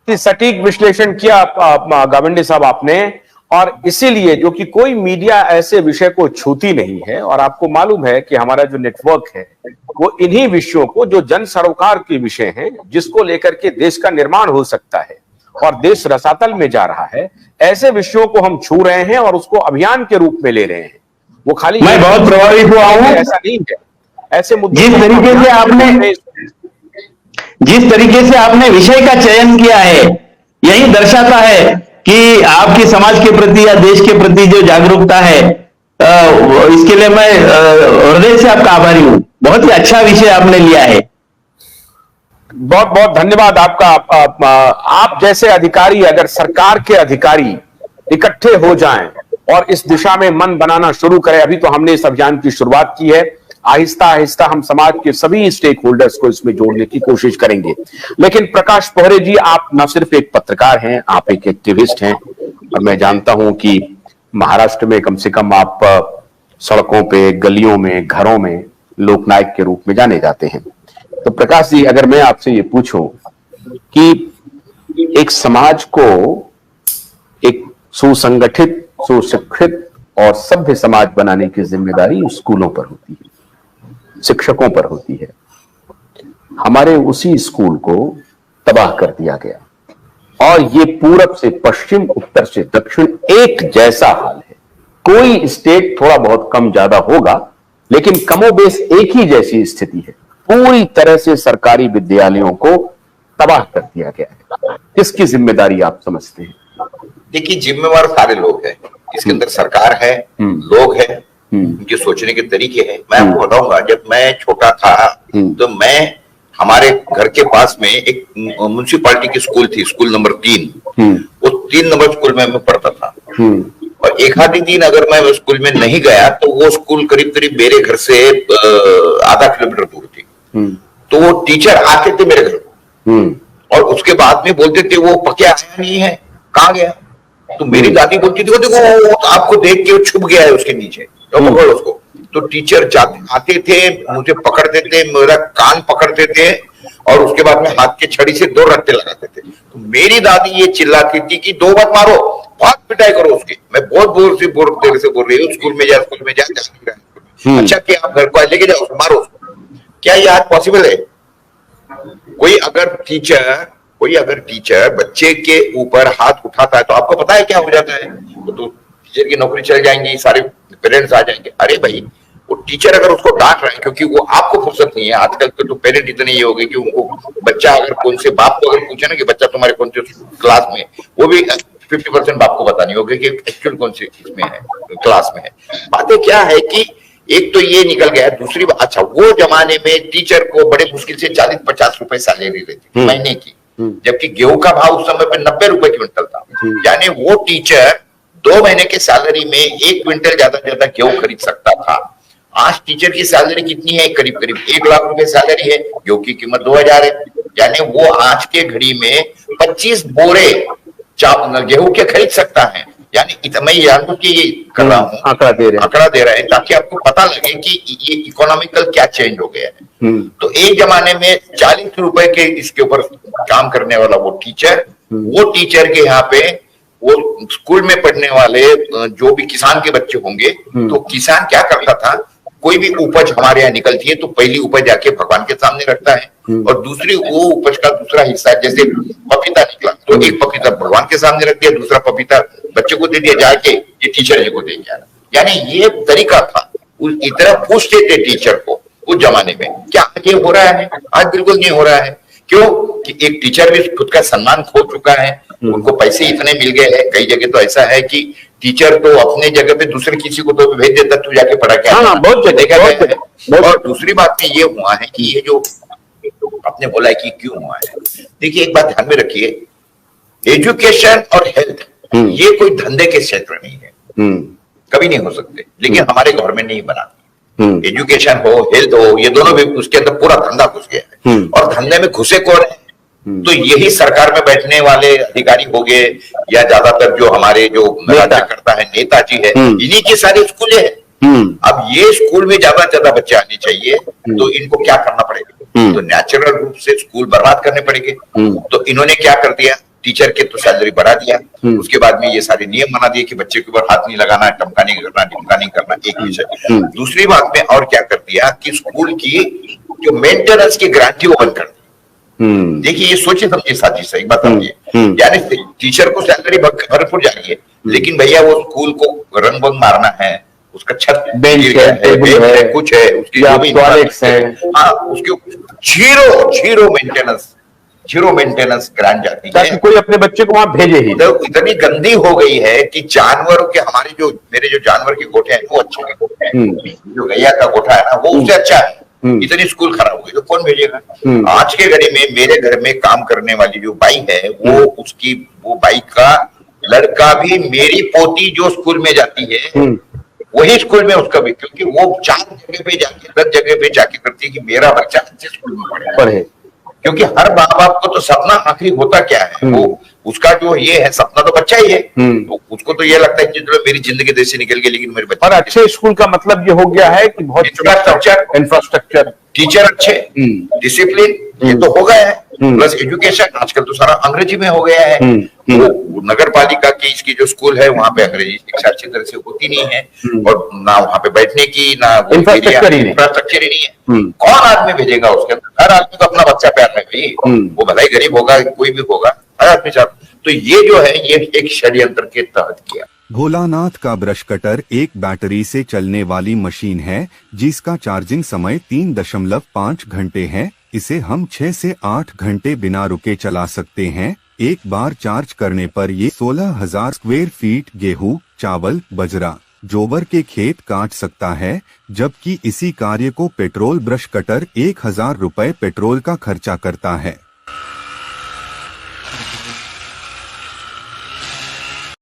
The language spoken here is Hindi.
सटीक विश्लेषण किया गावंडे साहब आपने। और इसीलिए जो कि कोई मीडिया ऐसे विषय को छूती नहीं है, और आपको मालूम है कि हमारा जो नेटवर्क है वो इन्हीं विषयों को, जो जन सरोकार के विषय हैं, जिसको लेकर के देश का निर्माण हो सकता है और देश रसातल में जा रहा है, ऐसे विषयों को हम छू रहे हैं और उसको अभियान के रूप में ले रहे हैं। वो खाली मैं बहुत प्रभावित हुआ हूं, ऐसा नहीं है। ऐसे मुद्दे जिस तरीके से आपने विषय का चयन किया है, यही दर्शाता है कि आपकी समाज के प्रति या देश के प्रति जो जागरूकता है, इसके लिए मैं हृदय से आपका आभारी हूं। बहुत ही अच्छा विषय आपने लिया है। बहुत बहुत धन्यवाद आपका। आप जैसे अधिकारी, अगर सरकार के अधिकारी इकट्ठे हो जाएं और इस दिशा में मन बनाना शुरू करें, अभी तो हमने इस अभियान की शुरुआत की है, आहिस्ता आहिस्ता हम समाज के सभी स्टेक होल्डर्स को इसमें जोड़ने की कोशिश करेंगे। लेकिन प्रकाश पोहरे जी, आप न सिर्फ एक पत्रकार हैं, आप एक एक्टिविस्ट हैं, और मैं जानता हूं कि महाराष्ट्र में कम से कम आप सड़कों पे, गलियों में, घरों में लोकनायक के रूप में जाने जाते हैं। तो प्रकाश जी, अगर मैं आपसे ये पूछूं कि एक समाज को एक सुसंगठित, सुशिक्षित और सभ्य समाज बनाने की जिम्मेदारी स्कूलों पर होती है, शिक्षकों पर होती है। हमारे उसी स्कूल को तबाह कर दिया गया और ये पूरब से पश्चिम, उत्तर से दक्षिण एक जैसा हाल है। कोई स्टेट थोड़ा बहुत कम ज्यादा होगा, लेकिन कमोबेश एक ही जैसी स्थिति है। पूरी तरह से सरकारी विद्यालयों को तबाह कर दिया गया है। किसकी जिम्मेदारी आप समझते हैं? देखिए, जिम्मेवार सारे लोग हैं इसके अंदर। सरकार है, लोग हैं, उनके सोचने के तरीके हैं। मैं आपको बताऊंगा, जब मैं छोटा था तो मैं, हमारे घर के पास में एक म्युनिसिपालिटी की स्कूल थी, स्कूल नंबर 3। वो 3 नंबर स्कूल में मैं पढ़ता था। और एक आधी दिन अगर मैं स्कूल में नहीं गया तो वो स्कूल करीब करीब मेरे घर से आधा किलोमीटर दूर थी। तो वो टीचर आते थे मेरे घर को और उसके बाद में बोलते थे वो पक्के आया नहीं है, कहाँ गया? तो मेरी दादी बोलती थी, देखो वो आपको देख के वो छुप गया है उसके नीचे, तो पकड़ो उसको। तो टीचर जाते आते थे, मुझे पकड़ते थे, मेरा कान पकड़ते थे और उसके बाद में हाथ के छड़ी से 2 रट्टे लगाते थे। तो मेरी दादी ये चिल्लाती थी कि 2 मत मारो, बहुत पिटाई करो उसकी। मैं बहुत देर से बोल रही हूँ, स्कूल में जा, स्कूल में जा। अच्छा कि आप घर को लेके जाओ, मारो उसको। क्या ये आज पॉसिबल है? कोई अगर टीचर बच्चे के ऊपर हाथ उठाता है तो आपको पता है क्या हो जाता है? तो टीचर की नौकरी चल जाएंगी, सारे पेरेंट्स आ जाएंगे। अरे भाई, वो टीचर अगर उसको डांट रहे हैं क्योंकि वो आपको फुर्सत नहीं है। आजकल के तो पेरेंट इतने ये हो गए कि उनको बच्चा अगर कौन से बाप को अगर पूछे ना कि बच्चा तुम्हारे कौन से क्लास में, वो भी 50% बाप को बतानी होगी कि एक्चुअल कौन से इसमें है, क्लास में है। बातें क्या है कि एक तो ये निकल गया। दूसरी बात, अच्छा, वो जमाने में टीचर को बड़े मुश्किल से 40-50 रुपए सैलरी देती महीने की, जबकि गेहूं का भाव उस समय पे 90 रुपए क्विंटल था। यानी वो टीचर 2 महीने के सैलरी में 1 क्विंटल ज्यादा गेहूं खरीद सकता था। आज टीचर की सैलरी कितनी है? करीब करीब 1 लाख रुपए सैलरी है, गेहूं की कीमत 2000 है। यानी वो आज के घड़ी में 25 बोरे गेहूं के खरीद सकता है। यानी मैं जानबूझ के ये कर रहा हूँ, आंकड़ा दे रहे हैं ताकि आपको पता लगे कि ये इकोनॉमिकल क्या चेंज हो गया है। तो एक जमाने में 40 रुपए के इसके ऊपर काम करने वाला वो टीचर के यहाँ पे वो स्कूल में पढ़ने वाले जो भी किसान के बच्चे होंगे, तो किसान क्या करता था, कोई भी उपज हमारे यहाँ निकलती है तो पहली उपज जाके भगवान के सामने रखता है और दूसरी वो उपज का दूसरा हिस्सा, जैसे पपीता निकला तो एक पपीता भगवान के सामने रख दिया, दूसरा पपीता बच्चे को दे दिया, जाके ये टीचर जी को दे दिया। यानी ये तरीका था, इतना पूछते थे टीचर को उस जमाने में। क्या ये हो रहा है? आज बिल्कुल नहीं हो रहा है। क्यों? कि एक टीचर भी खुद का सम्मान खो चुका है, उनको पैसे इतने मिल गए हैं। कई जगह तो ऐसा है कि टीचर तो अपने जगह पे दूसरे किसी को तो भेज देता, तू जाके पढ़ा क्या। बहुत देखा गया है। और दूसरी बात में ये हुआ है कि ये जो आपने बोला है कि क्यों हुआ है, देखिए एक बात ध्यान में रखिए, एजुकेशन और हेल्थ ये कोई धंधे के क्षेत्र नहीं है, कभी नहीं हो सकते। लेकिन हमारे गवर्नमेंट नहीं बना। एजुकेशन हो, हेल्थ हो, ये दोनों भी उसके अंदर पूरा धंधा घुस गया है। और धंधे में घुसे कौन है? तो यही सरकार में बैठने वाले अधिकारी हो गए, या ज्यादातर जो हमारे जो राज्य करता है नेताजी है, इन्हीं की सारी स्कूलें हैं। अब ये स्कूल में ज्यादा से ज्यादा बच्चे आने चाहिए, तो इनको क्या करना पड़ेगा? तो नेचुरल रूप से स्कूल बर्बाद करने पड़ेंगे। तो इन्होंने क्या कर दिया, टीचर के तो सैलरी बढ़ा दिया, उसके बाद में ये सारे नियम बना दिए कि बच्चे के ऊपर हाथ नहीं लगाना, टमका नहीं करना, टिमका नहीं करना, एक विषय। दूसरी बात में और क्या कर दिया कि स्कूल की जो मेंटेनेंस की गारंटी वो बंद कर दी। देखिए ये सोचिए समझिए साजिश है, एक बात समझिए, यानी टीचर को सैलरी भरपूर जा रही है, लेकिन भैया वो स्कूल को रंग भंग मारना है, उसका छत बेंच है, कुछ है, उसकी जो भी टॉयलेट्स है, हाँ उसके जीरो मेंटेनेंस ग्रांट जाती है, ताकि कोई अपने बच्चे को वहां भेजे ही। तो इतनी गंदी हो गई है कि जानवरों के, हमारे जो मेरे जो जानवर के गोठे हैं वो अच्छे हैं, जो गैया का गोठा है ना वो उससे अच्छा है, इतनी स्कूल खराब हो गई तो कौन भेजेगा। आज के घड़ी में मेरे घर में काम करने वाली जो बाई है वो बाई का लड़का भी मेरी पोती जो स्कूल में जाती है वही स्कूल में उसका भी, क्योंकि वो 4 जगह पे जाके 10 जगह पे जाके करती है कि मेरा बच्चा अच्छे स्कूल में पढ़े। क्योंकि हर माँ बाप को तो सपना आखिरी होता क्या है, वो उसका जो ये है सपना तो बच्चा ही है, तो उसको तो ये लगता है कि चलो मेरी जिंदगी देश से निकल गई लेकिन मेरे बच्चे। और अच्छे स्कूल का मतलब ये हो गया है कि बहुत इंफ्रास्ट्रक्चर, टीचर अच्छे, डिसिप्लिन, ये तो हो गया है, प्लस एजुकेशन आजकल तो सारा अंग्रेजी में हो गया है। वो नगर पालिका की इसकी जो स्कूल है वहां पे अंग्रेजी शिक्षा अच्छी तरह से होती नहीं है, और ना वहां पे बैठने की ना इंफ्रास्ट्रक्चर ही नहीं है। कौन आदमी भेजेगा उसके अंदर? हर आदमी तो अपना बच्चा प्यार में भाई, वो भले ही गरीब होगा कोई भी होगा, हर आदमी चाहता। तो ये जो है ये एक षड्यंत्र के तहत किया। भोलानाथ का ब्रश कटर एक बैटरी से चलने वाली मशीन है जिसका चार्जिंग समय 3.5 घंटे है। इसे हम 6 से 8 घंटे बिना रुके चला सकते हैं। एक बार चार्ज करने पर ये 16,000 स्क्वायर फीट गेहूं, चावल, बजरा, जोबर के खेत काट सकता है, जबकि इसी कार्य को पेट्रोल ब्रश कटर 1,000 रुपए पेट्रोल का खर्चा करता है।